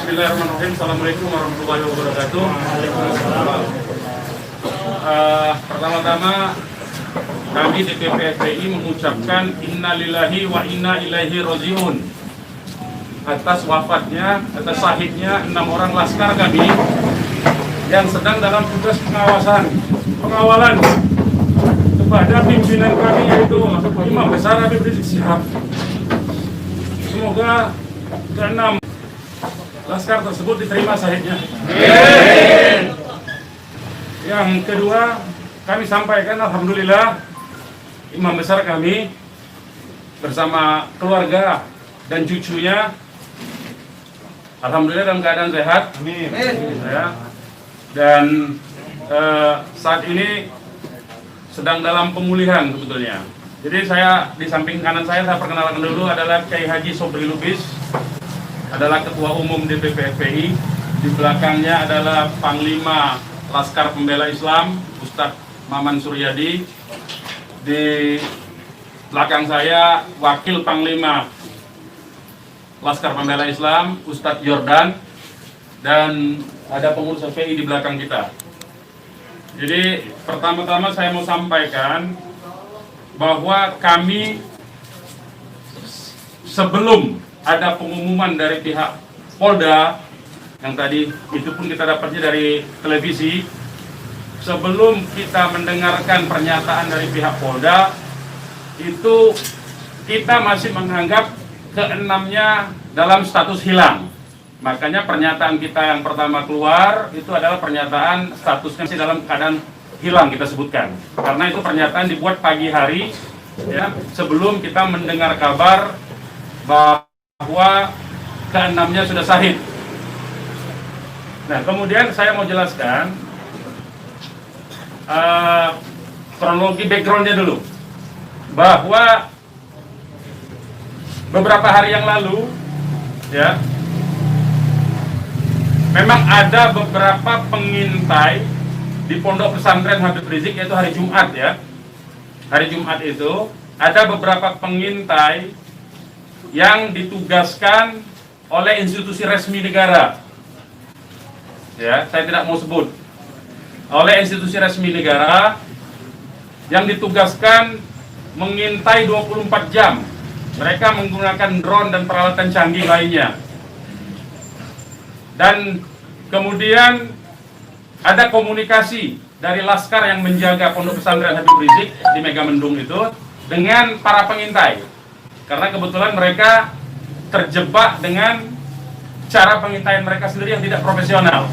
Bismillahirrahmanirrahim. Assalamualaikum warahmatullahi wabarakatuh. Pertama-tama kami DPP FPI mengucapkan innalillahi wa inna ilaihi rajiun atas wafatnya, atas syahidnya 6 orang laskar kami yang sedang dalam tugas pengawalan kepada pimpinan kami, yaitu Imam Besar Habib Rizik Syihab. Semoga ke-6 laskar tersebut diterima syahidnya. Yang kedua, kami sampaikan alhamdulillah Imam Besar kami bersama keluarga dan cucunya alhamdulillah dalam keadaan sehat. Amin. Ya. Dan saat ini sedang dalam pemulihan sebetulnya. Jadi saya di samping kanan saya perkenalkan dulu adalah Kiai Haji Sobri Lubis, adalah Ketua Umum DPP FPI. Di belakangnya adalah Panglima Laskar Pembela Islam Ustadz Maman Suryadi. Di belakang saya Wakil Panglima Laskar Pembela Islam Ustadz Jordan, dan ada pengurus FPI di belakang kita. Jadi pertama-tama saya mau sampaikan bahwa kami sebelum ada pengumuman dari pihak Polda, yang tadi itu pun kita dapatnya dari televisi, sebelum kita mendengarkan pernyataan dari pihak Polda, itu kita masih menganggap keenamnya dalam status hilang. Makanya pernyataan kita yang pertama keluar itu adalah pernyataan statusnya masih dalam keadaan hilang, kita sebutkan. Karena itu pernyataan dibuat pagi hari, ya, sebelum kita mendengar kabar bahwa keenamnya sudah syahid. Nah, kemudian saya mau jelaskan kronologi backgroundnya dulu, bahwa beberapa hari yang lalu, ya, memang ada beberapa pengintai di Pondok Pesantren Habib Rizik, yaitu hari Jumat, ya. Hari Jumat itu ada beberapa pengintai yang ditugaskan oleh institusi resmi negara. Ya, saya tidak mau sebut. Oleh institusi resmi negara yang ditugaskan mengintai 24 jam. Mereka menggunakan drone dan peralatan canggih lainnya. Dan kemudian ada komunikasi dari laskar yang menjaga Pondok Pesantren Habib Rizik di Megamendung itu dengan para pengintai. Karena kebetulan mereka terjebak dengan cara pengintaian mereka sendiri yang tidak profesional.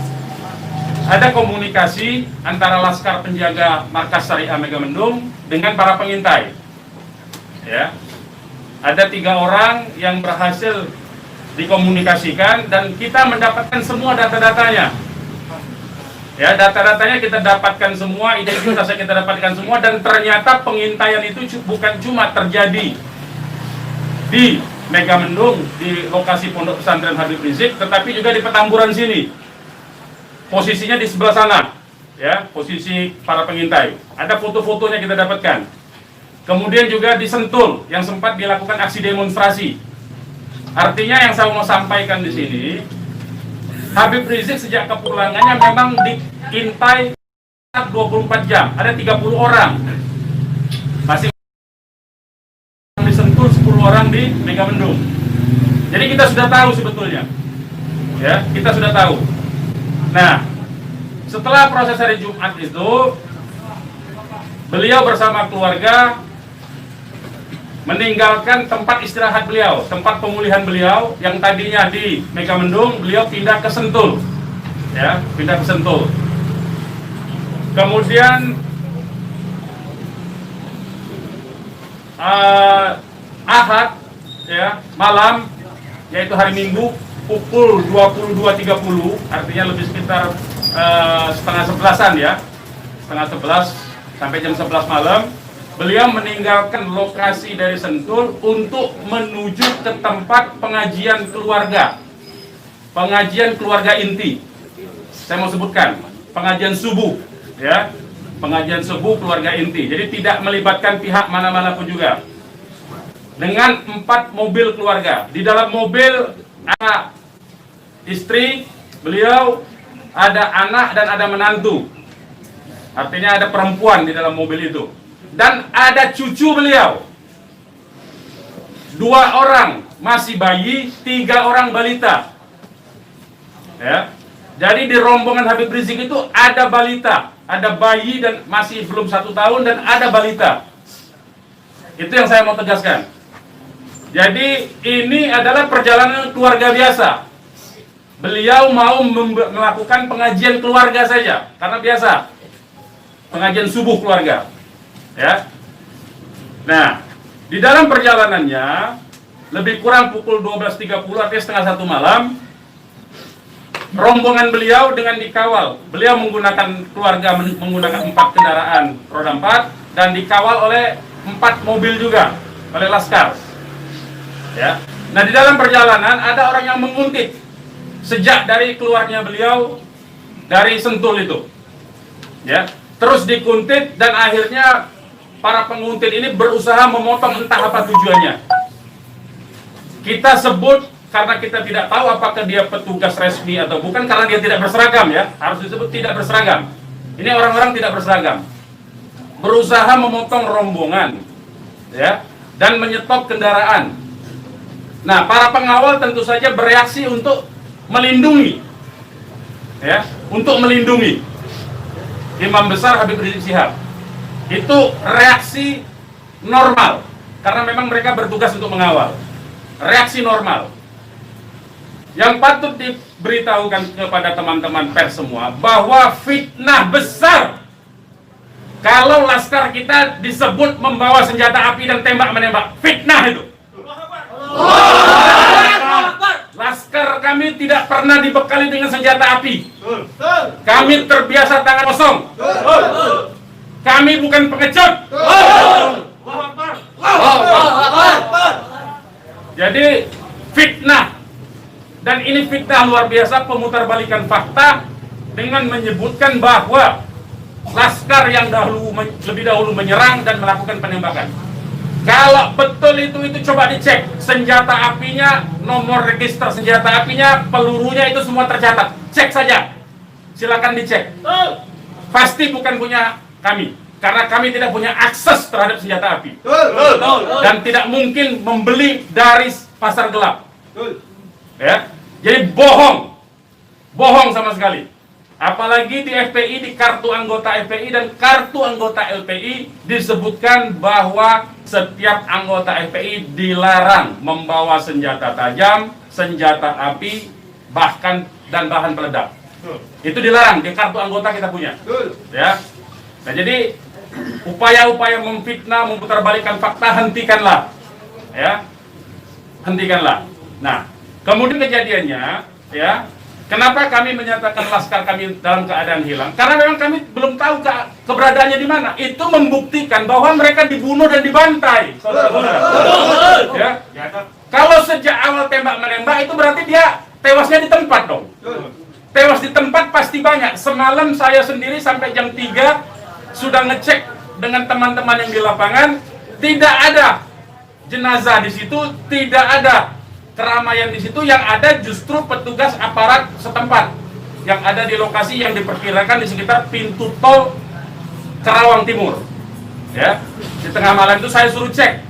Ada komunikasi antara laskar penjaga markas Syariah Megamendung dengan para pengintai. Ya. Ada 3 orang yang berhasil dikomunikasikan dan kita mendapatkan semua data-datanya. Ya, data-datanya kita dapatkan semua, identitasnya kita dapatkan semua, dan ternyata pengintaian itu bukan cuma terjadi di Megamendung, di lokasi Pondok Pesantren Habib Rizik, tetapi juga di Petamburan sini. Posisinya di sebelah sana, ya, posisi para pengintai. Ada foto-fotonya kita dapatkan. Kemudian juga di Sentul yang sempat dilakukan aksi demonstrasi. Artinya yang saya mau sampaikan di sini, Habib Rizik sejak kepulangannya memang diintai 24 jam. Ada 30 orang. Masih di Sentul, 10 orang di Megamendung. Jadi kita sudah tahu sebetulnya. Ya, kita sudah tahu. Nah, setelah proses hari Jumat itu, beliau bersama keluarga meninggalkan tempat istirahat beliau, tempat pemulihan beliau yang tadinya di Megamendung, beliau pindah ke Sentul, ya, pindah ke Sentul. Kemudian Ahad, ya, malam, yaitu hari Minggu pukul 22.30, artinya lebih sekitar setengah 11-an, ya, setengah 11 sampai jam 11 malam. Beliau meninggalkan lokasi dari Sentul untuk menuju ke tempat pengajian keluarga. Pengajian keluarga inti. Saya mau sebutkan, pengajian subuh, ya. Pengajian subuh keluarga inti. Jadi tidak melibatkan pihak mana-mana pun juga. Dengan 4 mobil keluarga. Di dalam mobil ada istri beliau, ada anak dan ada menantu. Artinya ada perempuan di dalam mobil itu. Dan ada cucu beliau. 2 orang masih bayi, 3 orang balita. Ya. Jadi di rombongan Habib Rizik itu ada balita, ada bayi dan masih belum 1 tahun dan ada balita. Itu yang saya mau tegaskan. Jadi ini adalah perjalanan keluarga biasa. Beliau mau melakukan pengajian keluarga saja, karena biasa pengajian subuh keluarga. Ya. Nah, di dalam perjalanannya lebih kurang pukul 12.30 artinya setengah 1 malam, rombongan beliau dengan dikawal. Beliau menggunakan keluarga menggunakan 4 kendaraan roda 4 dan dikawal oleh 4 mobil juga oleh laskar. Ya. Nah, di dalam perjalanan ada orang yang menguntit sejak dari keluarnya beliau dari Sentul itu. Ya, terus dikuntit dan akhirnya para penguntit ini berusaha memotong, entah apa tujuannya. Kita sebut karena kita tidak tahu apakah dia petugas resmi atau bukan, karena dia tidak berseragam, ya. Harus disebut tidak berseragam. Ini orang-orang tidak berseragam. Berusaha memotong rombongan, ya, dan menyetop kendaraan. Nah, para pengawal tentu saja bereaksi untuk melindungi, ya, untuk melindungi Imam Besar Habib Rizik Syihab. Itu reaksi normal, karena memang mereka bertugas untuk mengawal. Reaksi normal. Yang patut diberitahukan kepada teman-teman pers semua, bahwa fitnah besar kalau laskar kita disebut membawa senjata api dan tembak-menembak. Fitnah itu. Laskar kami tidak pernah dibekali dengan senjata api. Kami terbiasa tangan kosong. Kami bukan pengecut. Jadi fitnah, dan ini fitnah luar biasa, pemutarbalikan fakta dengan menyebutkan bahwa laskar yang lebih dahulu menyerang dan melakukan penembakan. Kalau betul itu coba dicek senjata apinya, nomor register senjata apinya, pelurunya itu semua tercatat. Cek saja, silakan dicek. Pasti bukan punya kami, karena kami tidak punya akses terhadap senjata api. Dan tidak mungkin membeli dari pasar gelap. Ya, jadi bohong sama sekali. Apalagi di FPI, di kartu anggota FPI dan kartu anggota LPI disebutkan bahwa setiap anggota FPI dilarang membawa senjata tajam, senjata api, bahkan dan bahan peledak. Itu dilarang di kartu anggota kita punya. Ya. Nah, jadi upaya-upaya memfitnah, memutarbalikkan fakta, hentikanlah. Ya. Hentikanlah. Nah, kemudian kejadiannya, ya, kenapa kami menyatakan laskar kami dalam keadaan hilang? Karena memang kami belum tahu keberadaannya di mana. Itu membuktikan bahwa mereka dibunuh dan dibantai, saudara-saudara. Ya. Kalau sejak awal tembak-menembak itu berarti dia tewasnya di tempat dong. Tewas di tempat pasti banyak. Semalam saya sendiri sampai jam 3 sudah ngecek dengan teman-teman yang di lapangan, tidak ada jenazah di situ, tidak ada keramaian di situ. Yang ada justru petugas aparat setempat yang ada di lokasi yang diperkirakan di sekitar pintu tol Karawang Timur. Ya, di tengah malam itu saya suruh cek.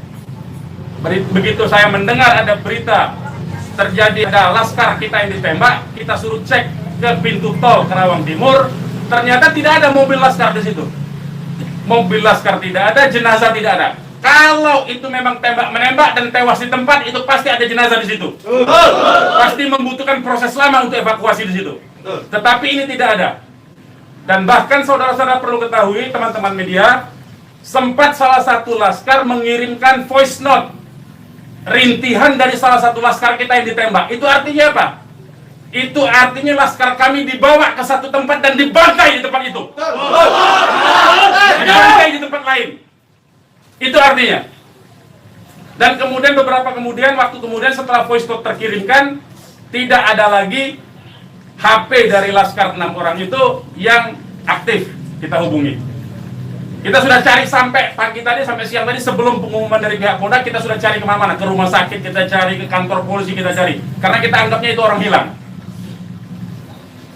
Begitu saya mendengar ada berita terjadi ada laskar kita yang ditembak, kita suruh cek ke pintu tol Karawang Timur. Ternyata tidak ada mobil laskar di situ. Mobil laskar tidak ada, jenazah tidak ada. Kalau itu memang tembak-menembak dan tewas di tempat, itu pasti ada jenazah di situ. Pasti membutuhkan proses lama untuk evakuasi di situ. Tetapi ini tidak ada. Dan bahkan saudara-saudara perlu ketahui, teman-teman media, sempat salah satu laskar mengirimkan voice note rintihan dari salah satu laskar kita yang ditembak. Itu artinya apa? Itu artinya laskar kami dibawa ke satu tempat dan dibantai di tempat itu. Dibantai di tempat lain. Itu artinya. Dan kemudian waktu kemudian setelah voice note terkirimkan, tidak ada lagi HP dari laskar 6 orang itu yang aktif kita hubungi. Kita sudah cari sampai pagi tadi, sampai siang tadi, sebelum pengumuman dari pihak Polda, kita sudah cari kemana-mana. Ke rumah sakit kita cari, ke kantor polisi kita cari. Karena kita anggapnya itu orang hilang.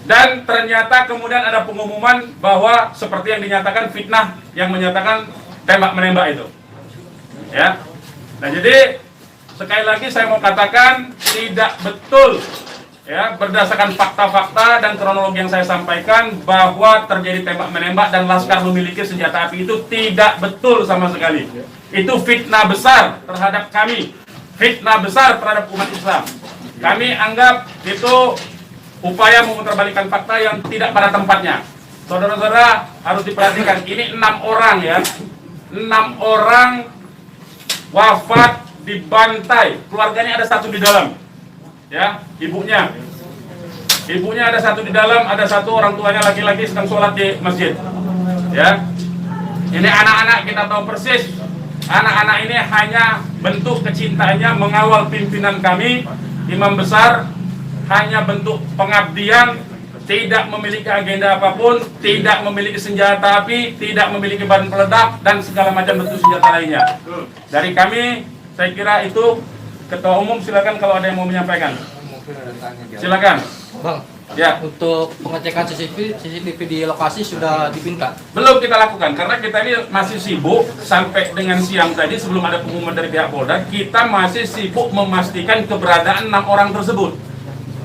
Dan ternyata kemudian ada pengumuman bahwa seperti yang dinyatakan fitnah yang menyatakan tembak menembak itu. Ya. Nah, jadi sekali lagi saya mau katakan tidak betul ya, berdasarkan fakta-fakta dan kronologi yang saya sampaikan bahwa terjadi tembak menembak dan Laskar memiliki senjata api itu tidak betul sama sekali. Itu fitnah besar terhadap kami, fitnah besar terhadap umat Islam. Kami anggap itu upaya memutarbalikkan fakta yang tidak pada tempatnya. Saudara-saudara harus diperhatikan, ini 6 orang ya, 6 orang wafat dibantai, keluarganya ada 1 di dalam, ya, ibunya ada 1 di dalam, ada 1 orang tuanya laki-laki sedang sholat di masjid, ya. Ini anak-anak kita tahu persis, anak-anak ini hanya bentuk kecintaannya mengawal pimpinan kami, imam besar, hanya bentuk pengabdian, tidak memiliki agenda apapun, tidak memiliki senjata api, tidak memiliki bahan peledak dan segala macam bentuk senjata lainnya. Dari kami, saya kira itu. Ketua Umum silakan kalau ada yang mau menyampaikan. Silakan. Bang, ya. Untuk pengecekan CCTV di lokasi sudah dipinta? Belum kita lakukan karena kita ini masih sibuk sampai dengan siang tadi sebelum ada pengumuman dari pihak Polda, kita masih sibuk memastikan keberadaan 6 orang tersebut.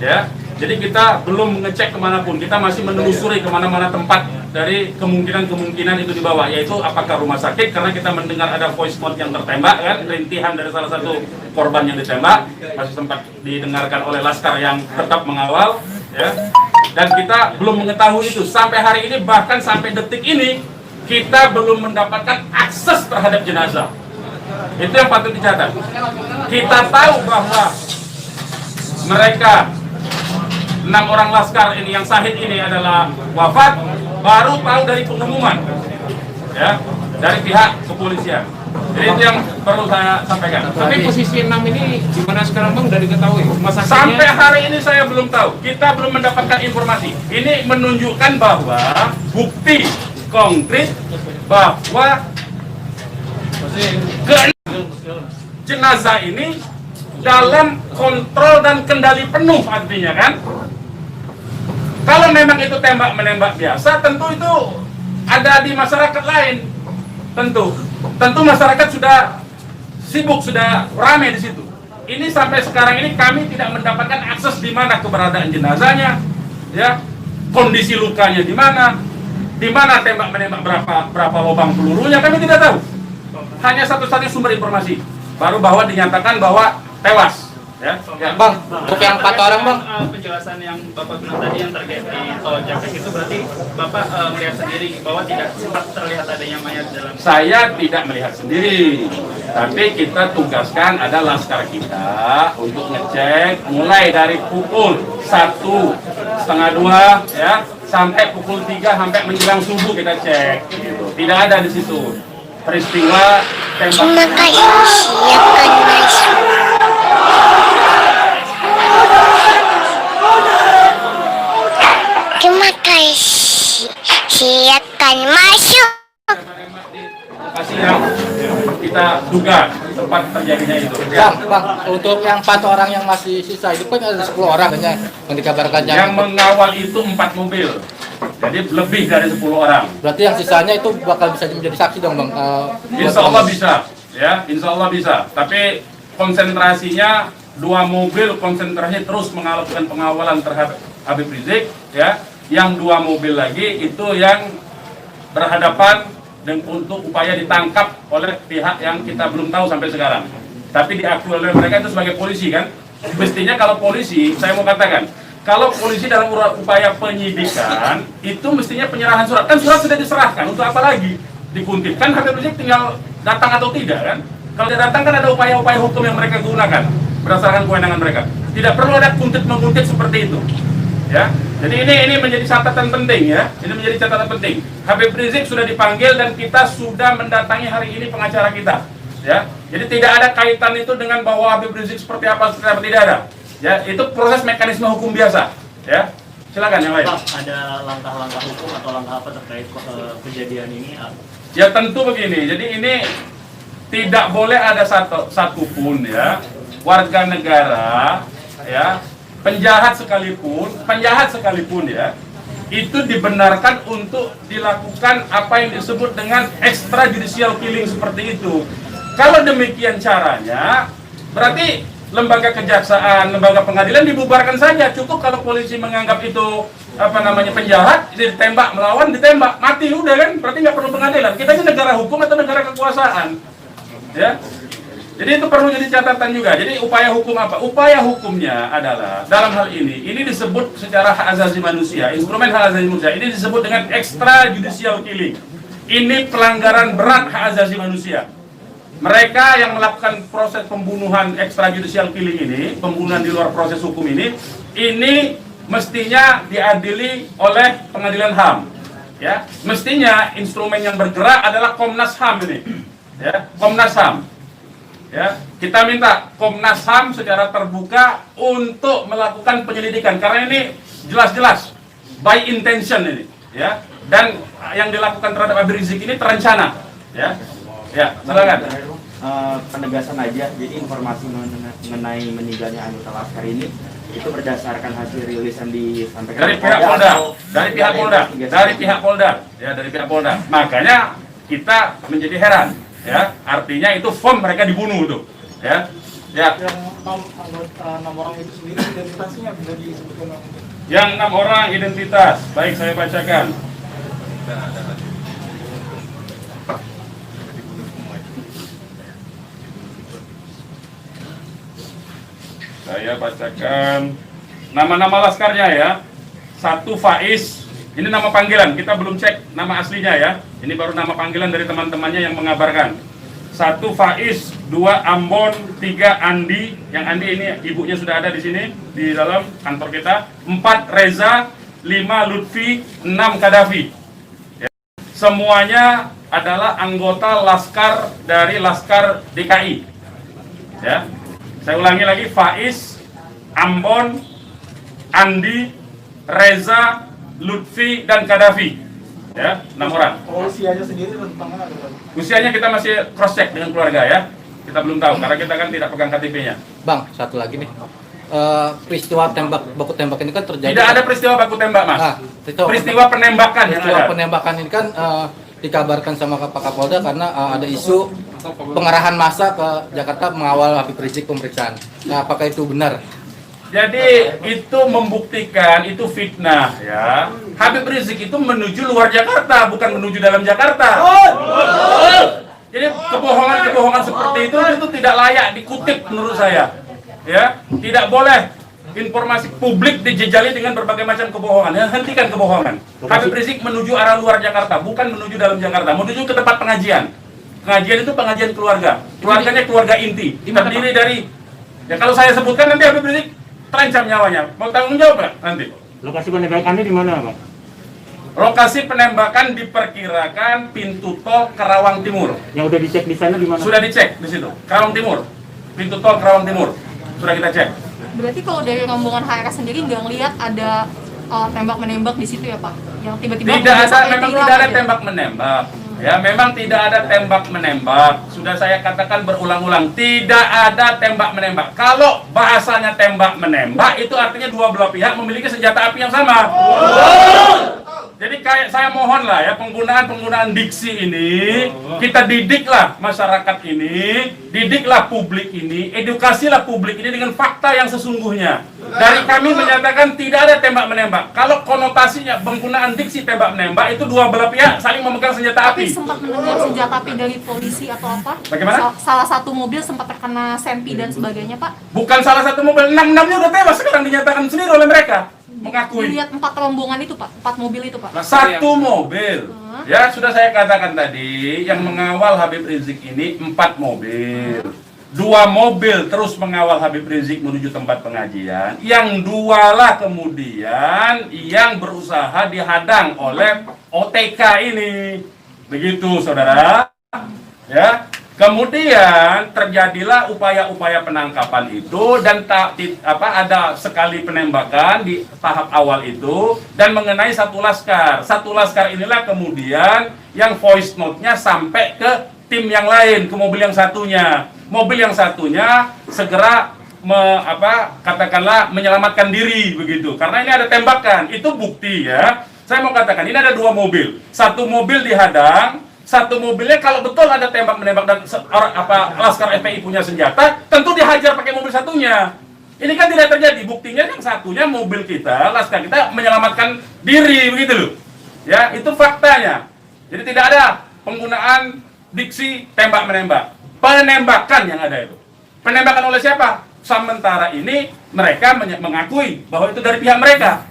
Ya. Jadi kita belum mengecek kemanapun, kita masih menelusuri kemana-mana tempat dari kemungkinan-kemungkinan itu dibawa, yaitu apakah rumah sakit, karena kita mendengar ada voice note yang tertembak, kan, rintihan dari salah satu korban yang ditembak, masih sempat didengarkan oleh Laskar yang tetap mengawal, ya. Dan kita belum mengetahui itu, sampai hari ini, bahkan sampai detik ini, kita belum mendapatkan akses terhadap jenazah. Itu yang patut dicatat. Kita tahu bahwa mereka 6 orang Laskar ini yang syahid ini adalah wafat, baru tahu dari pengumuman, ya, dari pihak kepolisian. Jadi itu yang perlu saya sampaikan. Tapi posisi 6 ini gimana sekarang Bang, udah diketahui? Sampai hari ini saya belum tahu, kita belum mendapatkan informasi. Ini menunjukkan bahwa bukti konkret bahwa jenazah ini dalam kontrol dan kendali penuh, artinya kan. Kalau memang itu tembak menembak biasa, tentu itu ada di masyarakat lain. Tentu masyarakat sudah sibuk, sudah ramai di situ. Ini sampai sekarang ini kami tidak mendapatkan akses di mana keberadaan jenazahnya, ya, kondisi lukanya di mana tembak menembak, berapa lubang pelurunya, kami tidak tahu. Hanya satu-satunya sumber informasi baru bahwa dinyatakan bahwa tewas. Ya, Bang, untuk yang 4 orang Bang, penjelasan yang Bapak bilang tadi yang terkait di tol Japek itu berarti Bapak melihat sendiri bahwa tidak sempat terlihat adanya mayat dalam. Saya tidak melihat sendiri, tapi kita tugaskan ada Laskar kita untuk ngecek mulai dari pukul 1:30 ya sampai pukul 3 sampai menjelang subuh kita cek. Gitu. Tidak ada di situ peristiwa tembak. Siapkan masuk. Terima kasih. Siapkan masuk. Lokasi yang kita duga tempat terjadinya itu. Bang, untuk yang 4 orang yang masih sisa itu kan ada 10 orang kan yang dikabarkan Yang mengawal itu 4 mobil. Jadi lebih dari 10 orang. Berarti yang sisanya itu bakal bisa menjadi saksi dong Bang? Insya Allah bisa, ya, Insya Allah bisa. Tapi konsentrasinya 2 mobil konsentrasi terus melakukan pengawalan terhadap Habib Rizik, ya. Yang 2 mobil lagi itu yang berhadapan dan untuk upaya ditangkap oleh pihak yang kita belum tahu sampai sekarang. Tapi diakui oleh mereka itu sebagai polisi kan. Mestinya kalau polisi, saya mau katakan, kalau polisi dalam upaya penyidikan itu mestinya penyerahan surat. Kan surat sudah diserahkan, untuk apa lagi dikuntit? Kan Habib Rizik tinggal datang atau tidak kan? Kalau dia datang kan ada upaya-upaya hukum yang mereka gunakan berdasarkan kewenangan mereka. Tidak perlu ada kuntit-mengkuntit seperti itu. Ya, jadi ini menjadi catatan penting ya. Ini menjadi catatan penting. Habib Rizik sudah dipanggil dan kita sudah mendatangi hari ini pengacara kita. Ya, jadi tidak ada kaitan itu dengan bahwa Habib Rizik seperti apa tidak ada. Ya, itu proses mekanisme hukum biasa. Ya, silakan yang lain. Pak, ada langkah-langkah hukum atau langkah apa terkait kejadian ini? Ya tentu begini. Jadi ini tidak boleh ada satupun ya warga negara ya penjahat sekalipun ya, itu dibenarkan untuk dilakukan apa yang disebut dengan extrajudicial killing seperti itu. Kalau demikian caranya, berarti lembaga kejaksaan, lembaga pengadilan dibubarkan saja. Cukup kalau polisi menganggap itu penjahat, ditembak, melawan, ditembak, mati udah kan, berarti nggak perlu pengadilan. Kita ini negara hukum atau negara kekuasaan, ya. Jadi itu perlu jadi catatan juga. Jadi upaya hukum apa? Upaya hukumnya adalah dalam hal ini disebut secara hak asasi manusia, instrumen hak asasi manusia. Ini disebut dengan extrajudicial killing. Ini pelanggaran berat hak asasi manusia. Mereka yang melakukan proses pembunuhan extrajudicial killing ini, pembunuhan di luar proses hukum ini mestinya diadili oleh pengadilan HAM. Ya, mestinya instrumen yang bergerak adalah Komnas HAM ini. Ya, Komnas HAM. Ya, kita minta Komnas HAM secara terbuka untuk melakukan penyelidikan karena ini jelas-jelas by intention ini, ya. Dan yang dilakukan terhadap Habib Rizik ini terencana, ya. Ya, silakan. Penegasan aja, jadi informasi mengenai meninggalnya anggota Laskar ini itu berdasarkan hasil rilis yang disampaikan dari pihak Polda, dari pihak Polda. Makanya kita menjadi heran, ya. Artinya itu firm mereka dibunuh tuh, ya. Ya. Yang 6 orang itu sendiri identitasnya bisa disebutkan? Yang 6 orang identitas, baik saya bacakan. Saya bacakan nama-nama laskarnya ya. 1 Faiz, ini nama panggilan, kita belum cek nama aslinya ya. Ini baru nama panggilan dari teman-temannya yang mengabarkan. 1 Faiz, 2 Ambon, 3 Andi. Yang Andi ini ibunya sudah ada di sini di dalam kantor kita. 4 Reza, 5 Lutfi, 6 Kadafi. Ya. Semuanya adalah anggota Laskar dari Laskar DKI. Ya. Saya ulangi lagi, Faiz, Ambon, Andi, Reza, Lutfi, dan Kadafi. Ya, 6 orang. Usianya sendiri rentangnya ada? Usianya kita masih cross check dengan keluarga ya. Kita belum tahu karena kita kan tidak pegang KTP-nya. Bang, satu lagi nih. Peristiwa baku tembak ini kan terjadi. Tidak ada peristiwa baku tembak, Mas. Peristiwa penembakan yang peristiwa ada. penembakan ini kan dikabarkan sama Pak Kapolda karena ada isu pengarahan massa ke Jakarta mengawal Habib Rizik pemeriksaan. Nah, apakah itu benar? Jadi itu membuktikan itu fitnah ya. Habib Rizik itu menuju luar Jakarta, bukan menuju dalam Jakarta. Jadi kebohongan-kebohongan seperti itu tidak layak dikutip menurut saya. Ya, tidak boleh informasi publik dijejali dengan berbagai macam kebohongan. Hentikan kebohongan. Habib Rizik menuju arah luar Jakarta, bukan menuju dalam Jakarta. Menuju ke tempat pengajian. Pengajian itu pengajian keluarga. Keluarganya keluarga inti. Terdiri dari, ya kalau saya sebutkan nanti Habib Rizik terancam nyawanya. Mau tanggung jawab nggak nanti? Lokasi penembakannya di mana, Pak? Lokasi penembakan diperkirakan pintu tol Karawang Timur. Yang udah dicek di sana di mana? Sudah dicek di situ. Karawang Timur. Pintu tol Karawang Timur. Sudah kita cek. Berarti kalau dari rombongan HRS sendiri nggak ngelihat ada tembak menembak di situ ya Pak? Yang tiba-tiba Tidak ada, memang tidak ada tembak menembak. Ya, memang tidak ada tembak menembak. Sudah saya katakan berulang-ulang, tidak ada tembak menembak. Kalau bahasanya tembak menembak, itu artinya dua belah pihak memiliki senjata api yang sama. Jadi kayak saya mohon lah ya, penggunaan diksi ini, kita didiklah masyarakat ini, didiklah publik ini, edukasilah publik ini dengan fakta yang sesungguhnya. Dari kami menyatakan tidak ada tembak menembak. Kalau konotasinya penggunaan diksi tembak menembak itu dua belah pihak saling memegang senjata api. Tapi sempat mendengar senjata api dari polisi atau apa? Bagaimana? Salah satu mobil sempat terkena sempi dan sebagainya Pak. Bukan salah satu mobil, 6-6-nya udah tewas sekarang dinyatakan sendiri oleh mereka. Mengakui. Dilihat 4 rombongan itu Pak, 4 mobil itu Pak. Nah, 1 mobil. Ya, sudah saya katakan tadi, yang mengawal Habib Rizik ini 4 mobil. 2 mobil terus mengawal Habib Rizik menuju tempat pengajian. Yang 2 lah kemudian yang berusaha dihadang oleh OTK ini. Begitu, saudara. Ya. Kemudian terjadilah upaya-upaya penangkapan itu dan ada sekali penembakan di tahap awal itu dan mengenai 1 laskar. 1 laskar inilah kemudian yang voice note-nya sampai ke tim yang lain, ke mobil yang satunya. Mobil yang satunya segera katakanlah menyelamatkan diri begitu. Karena ini ada tembakan, itu bukti ya. Saya mau katakan ini ada 2 mobil. Satu mobil dihadang, satu mobilnya kalau betul ada tembak menembak dan laskar FPI punya senjata, tentu dihajar pakai mobil satunya. Ini kan tidak terjadi. Buktinya yang satunya mobil kita, laskar kita menyelamatkan diri begitu loh. Ya, itu faktanya. Jadi tidak ada penggunaan diksi tembak menembak. Penembakan yang ada itu. Penembakan oleh siapa? Sementara ini mereka mengakui bahwa itu dari pihak mereka.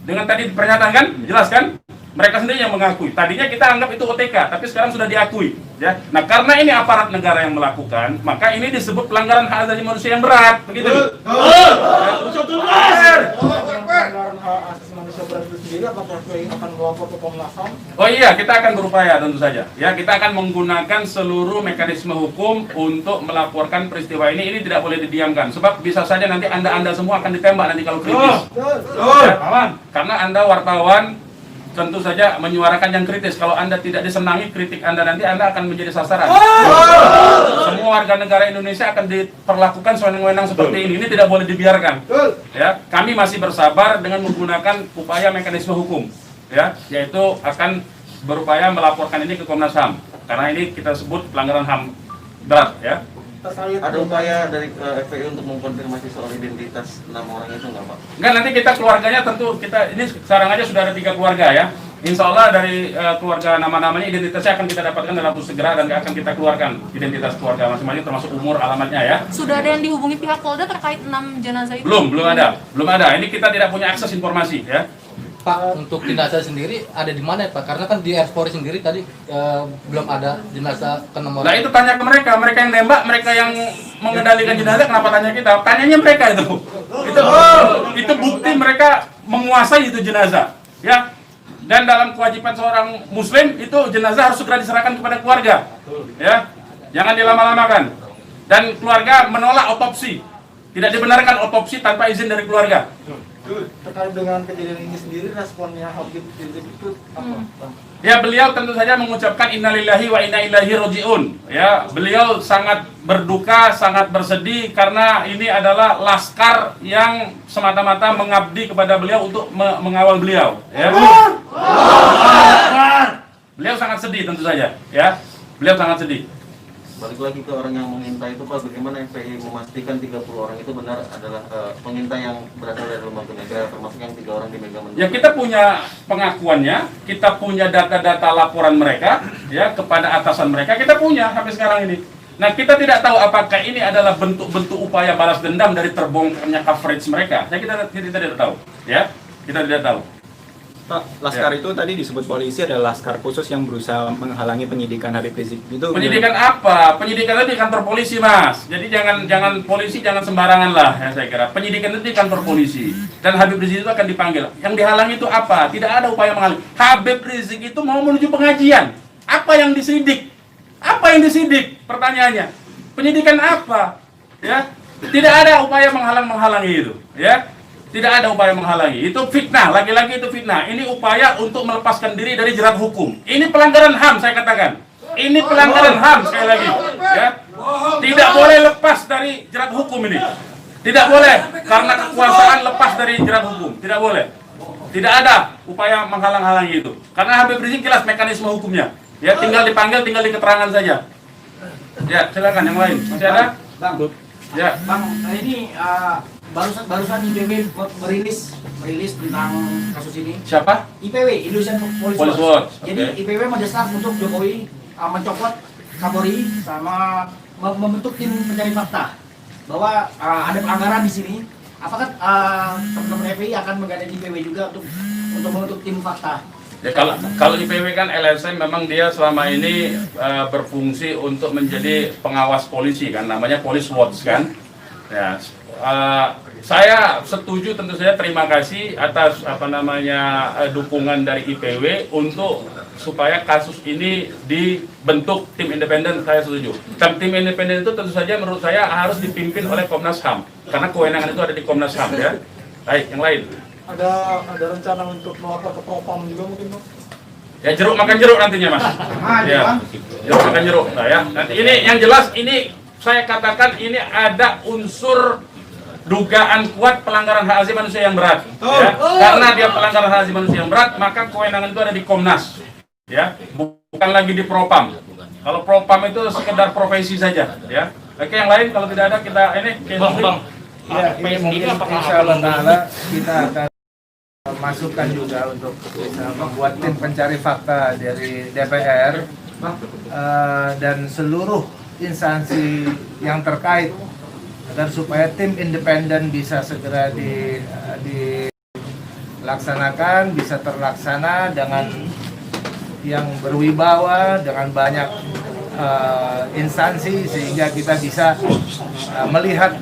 Dengan tadi pernyataan kan, jelas kan? Mereka sendiri yang mengakui. Tadinya kita anggap itu OTK, tapi sekarang sudah diakui. Ya. Nah, karena ini aparat negara yang melakukan, maka ini disebut pelanggaran hak asasi manusia yang berat, begitu. Pelanggaran hak asasi manusia berat itu sendiri, apakah FPI akan melapor ke Komnas HAM? Oh iya, kita akan berupaya tentu saja. Ya, kita akan menggunakan seluruh mekanisme hukum untuk melaporkan peristiwa ini. Ini tidak boleh didiamkan, sebab bisa saja nanti anda semua akan ditembak nanti kalau kritis. Ya, karena anda wartawan tentu saja menyuarakan yang kritis. Kalau anda tidak disenangi kritik anda nanti, anda akan menjadi sasaran. Semua warga negara Indonesia akan diperlakukan sewenang-wenang seperti ini. Ini tidak boleh dibiarkan. Ya, kami masih bersabar dengan menggunakan upaya mekanisme hukum. Ya, yaitu akan berupaya melaporkan ini ke Komnas HAM. Karena ini kita sebut pelanggaran HAM berat. Ya. Ada upaya dari FPI untuk mengkonfirmasi soal identitas 6 orang itu nggak Pak? Enggak, nanti kita keluarganya tentu kita ini sekarang aja sudah ada 3 keluarga ya. Insya Allah dari keluarga nama-namanya identitasnya akan kita dapatkan dalam waktu segera dan akan kita keluarkan identitas keluarga masing-masing termasuk umur, alamatnya ya. Sudah ada yang dihubungi pihak Polda terkait 6 jenazah itu? Belum ada. Ini kita tidak punya akses informasi ya. Pak, untuk jenazah sendiri ada di mana ya Pak? Karena kan di Polri sendiri tadi belum ada jenazah ke-6 orang. Nah itu tanya ke mereka yang nembak, mereka yang mengendalikan jenazah, kenapa tanya kita? Tanyanya mereka itu. Itu bukti mereka menguasai itu jenazah, ya. Dan dalam kewajiban seorang muslim itu jenazah harus segera diserahkan kepada keluarga, ya. Jangan dilama-lamakan. Dan keluarga menolak otopsi. Tidak dibenarkan otopsi tanpa izin dari keluarga. Terkait dengan kejadian ini sendiri, responnya Habib Rizik itu apa? Ya, beliau tentu saja mengucapkan innalillahi wa inna ilaihi rajiun. Ya, beliau sangat berduka, sangat bersedih karena ini adalah laskar yang semata-mata mengabdi kepada beliau untuk mengawal beliau. Ya. Beliau sangat sedih tentu saja. Ya, beliau sangat sedih. Balik lagi ke orang yang mengintai itu Pak, bagaimana FPI memastikan 30 orang itu benar adalah pengintai yang berasal dari lembaga negara, termasuk yang 3 orang di Megamendung? Ya, kita punya pengakuannya, kita punya data-data laporan mereka ya kepada atasan mereka, kita punya sampai sekarang ini. Nah, kita tidak tahu apakah ini adalah bentuk-bentuk upaya balas dendam dari terbongkarnya coverage mereka. Kita tidak tahu, ya. Kita tidak tahu. Pak, laskar itu tadi disebut polisi adalah laskar khusus yang berusaha menghalangi penyidikan Habib Rizik. Itu penyidikan apa? Penyidikan itu di kantor polisi, Mas. Jadi jangan polisi jangan sembarangan lah, ya saya kira. Penyidikan itu di kantor polisi dan Habib Rizik itu akan dipanggil. Yang dihalangi itu apa? Tidak ada upaya menghalangi. Habib Rizik itu mau menuju pengajian. Apa yang disidik? Apa yang disidik? Pertanyaannya. Penyidikan apa? Ya. Tidak ada upaya menghalangi itu, ya. Tidak ada upaya menghalangi. Itu fitnah, lagi-lagi itu fitnah. Ini upaya untuk melepaskan diri dari jerat hukum. Ini pelanggaran HAM, saya katakan. Ini pelanggaran HAM, sekali lagi. Ya. Tidak boleh lepas dari jerat hukum ini. Tidak boleh, karena kekuasaan lepas dari jerat hukum. Tidak boleh. Tidak ada upaya menghalang-halangi itu. Karena Habib Rizik jelas mekanisme hukumnya. Ya, tinggal dipanggil, tinggal di keterangan saja. Ya, silakan yang lain. Masih ada? Bang. Ya. Bang, ini barusan IPW merilis tentang kasus ini. Siapa? IPW, Indonesian Police Watch. Jadi IPW mendesak untuk Jokowi mencopot Kapolri sama membentuk tim pencari fakta bahwa ada pelanggaran di sini. Apakah teman-teman FPI akan menggandeng IPW juga untuk membentuk tim fakta? Ya, kalau IPW kan LSM memang dia selama ini berfungsi untuk menjadi pengawas polisi kan, namanya Police Watch kan. Ya, saya setuju, tentu saja terima kasih atas dukungan dari IPW untuk supaya kasus ini dibentuk tim independen. Saya setuju. Tim independen itu tentu saja menurut saya harus dipimpin oleh Komnas HAM karena kewenangan itu ada di Komnas HAM ya. Baik, yang lain. Ada rencana untuk melapor ke Propam juga mungkin, Bang? Ya, jeruk makan jeruk nantinya, Mas. Ya, jeruk makan jeruk. Nah, ya. Nanti ini yang jelas ini saya katakan ini ada unsur dugaan kuat pelanggaran hak asasi manusia yang berat. Ya. Karena dia pelanggaran hak asasi manusia yang berat, maka kewenangan itu ada di Komnas, ya, bukan lagi di Propam. Kalau Propam itu sekedar profesi saja, ya. Oke, yang lain kalau tidak ada kita ini. Ya, ini mungkin insyaallah taala kita akan masukkan juga untuk bisa membuat tim pencari fakta dari DPR dan seluruh instansi yang terkait agar supaya tim independen bisa segera dilaksanakan, bisa terlaksana dengan yang berwibawa, dengan banyak instansi sehingga kita bisa melihat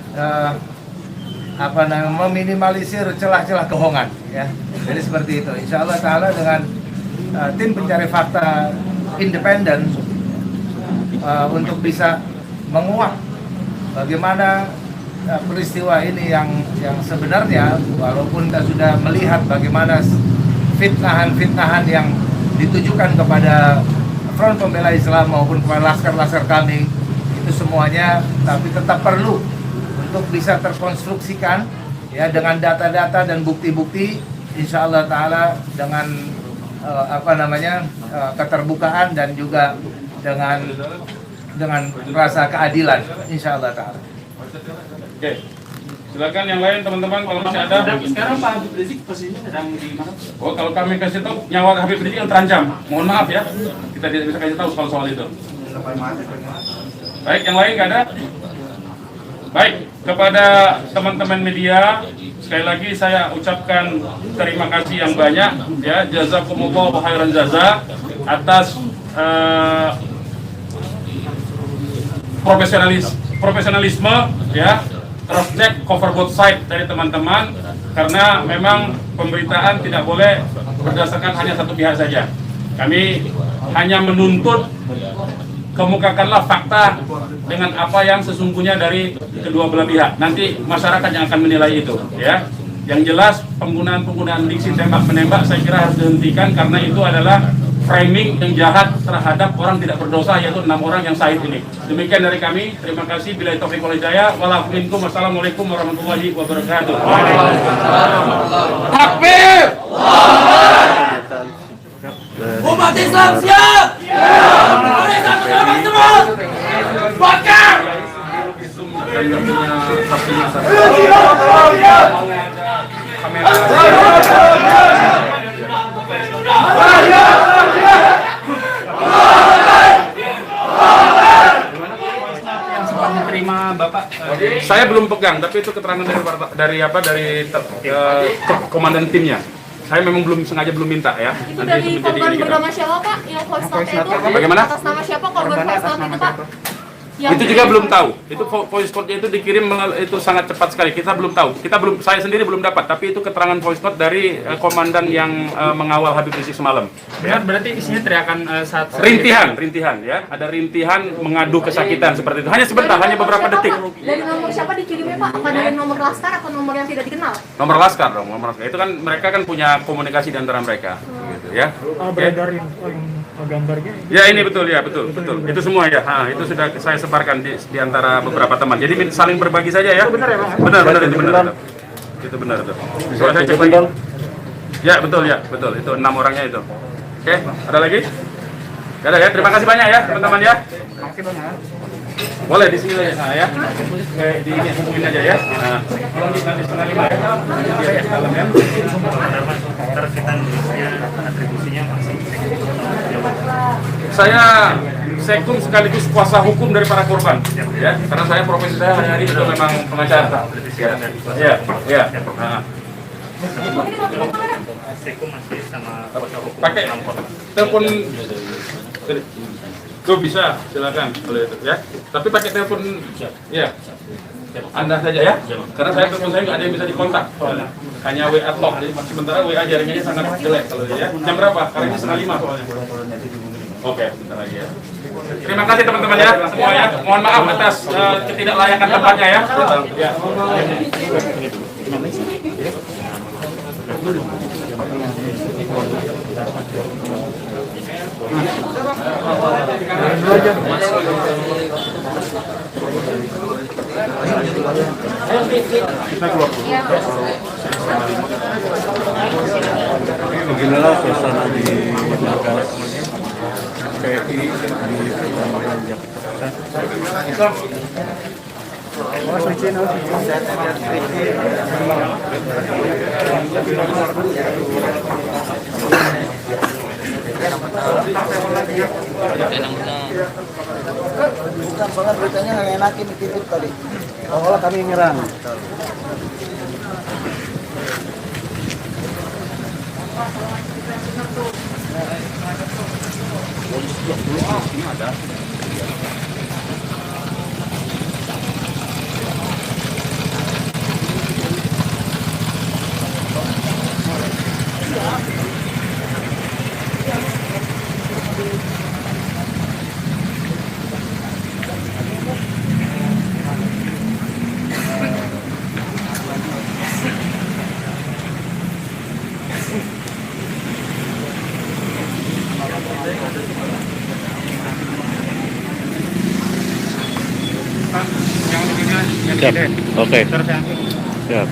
meminimalisir celah-celah kebohongan, ya. Jadi seperti itu. Insya Allah taala dengan tim pencari fakta independen untuk bisa menguak bagaimana peristiwa ini yang sebenarnya, walaupun kita sudah melihat bagaimana fitnahan-fitnahan yang ditujukan kepada Front Pembela Islam maupun kepada laskar-laskar kami, itu semuanya, tapi tetap perlu untuk bisa terkonstruksikan, ya, dengan data-data dan bukti-bukti, insya Allah taala dengan keterbukaan dan juga dengan rasa keadilan, insya Allah taala. Oke, silakan yang lain teman-teman kalau masih ada. Sekarang Pak Habib Rizik posisinya sedang di mana? Oh, kalau kami kasih tahu nyawa Habib Rizik yang terancam, mohon maaf ya, kita tidak bisa kasih tahu soal itu. Baik, yang lain nggak ada? Baik, kepada teman-teman media, sekali lagi saya ucapkan terima kasih yang banyak, ya, jazakumullah khairan jaza atas profesionalisme, ya, cross check, cover both side dari teman-teman, karena memang pemberitaan tidak boleh berdasarkan hanya satu pihak saja. Kami hanya menuntut kemukakanlah fakta dengan apa yang sesungguhnya dari kedua belah pihak. Nanti masyarakat yang akan menilai itu, ya. Yang jelas penggunaan diksi tembak-menembak saya kira harus dihentikan, karena itu adalah framing yang jahat terhadap orang tidak berdosa, yaitu 6 orang yang syahid ini. Demikian dari kami. Terima kasih. Billahi taufiq wal hidayah. Wassalamualaikum warahmatullahi wabarakatuh. Takbir! Umat Islam siap! Umat Islam semua! Bakar! Terima Bapak. Saya belum pegang, tapi itu keterangan dari komandan timnya. Saya memang belum minta, ya. Itu dari korban bernama siapa Pak? Yang voice note itu? Bagaimana? Atas nama siapa korban voice note itu Pak? Itu juga belum tahu. Itu voice note-nya itu dikirim itu sangat cepat sekali. Kita belum tahu. Saya sendiri belum dapat. Tapi itu keterangan voice note dari komandan yang mengawal Habib Rizik semalam. Ya, berarti isinya teriakan saat rintihan, ya. Ada rintihan mengadu kesakitan seperti itu. Hanya sebentar, hanya beberapa detik. Dari nomor siapa dikirimnya Pak? Apa dari nomor laskar atau nomor yang tidak dikenal? Nomor laskar dong, nomor laskar. Itu kan mereka kan punya komunikasi di antara mereka. Gitu, ya. Beredarin gambarnya. Ya, ini betul, ya, betul. Itu semua ya. Itu sudah saya sebarkan di antara beberapa teman. Jadi saling berbagi saja ya. Benar ya, Bang? Benar, itu benar. Itu benar itu. Coba saya cek lagi. Ya, betul ya, betul. Itu 6 orangnya itu. Oke, ada lagi? Gak ada ya. Terima kasih banyak ya, teman-teman ya. Makasih banyak. Boleh di sini aja, ya. Di ini hubungin aja ya. Nah, tolong di nanti 4:30 ya. Di dalam ya. Atribusinya masih. Saya sekum sekaligus kuasa hukum dari para korban, ya, karena saya profesi saya hari-hari itu memang pengacara. Ya. Nah. Sekum masih sama kuasa hukum. Pakai telepon, tuh bisa, silakan boleh itu ya. Tapi pakai telepon, ya. Anda saja ya, karena telepon saya nggak ada yang bisa dikontak, hanya WA talk. Jadi sementara WA jaringannya sangat jelek kalau ya. Jam berapa? Karena ini 4:30 soalnya. Oke, bentar lagi ya. Terima kasih teman-teman ya semuanya. Mohon maaf atas ketidaklayakan tempatnya ya. Ya. Beginilah suasana di markas PI di Petamburan Jakarta. Soalnya beritanya nggak enakin dititip tadi. Awalnya kami nyerang. Siap. Oke. Siap.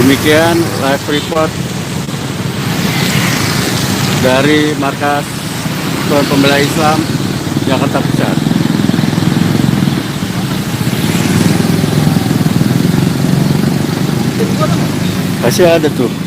Demikian live report dari Markas Front Pembela Islam Jakarta Pusat. Masih ada tuh.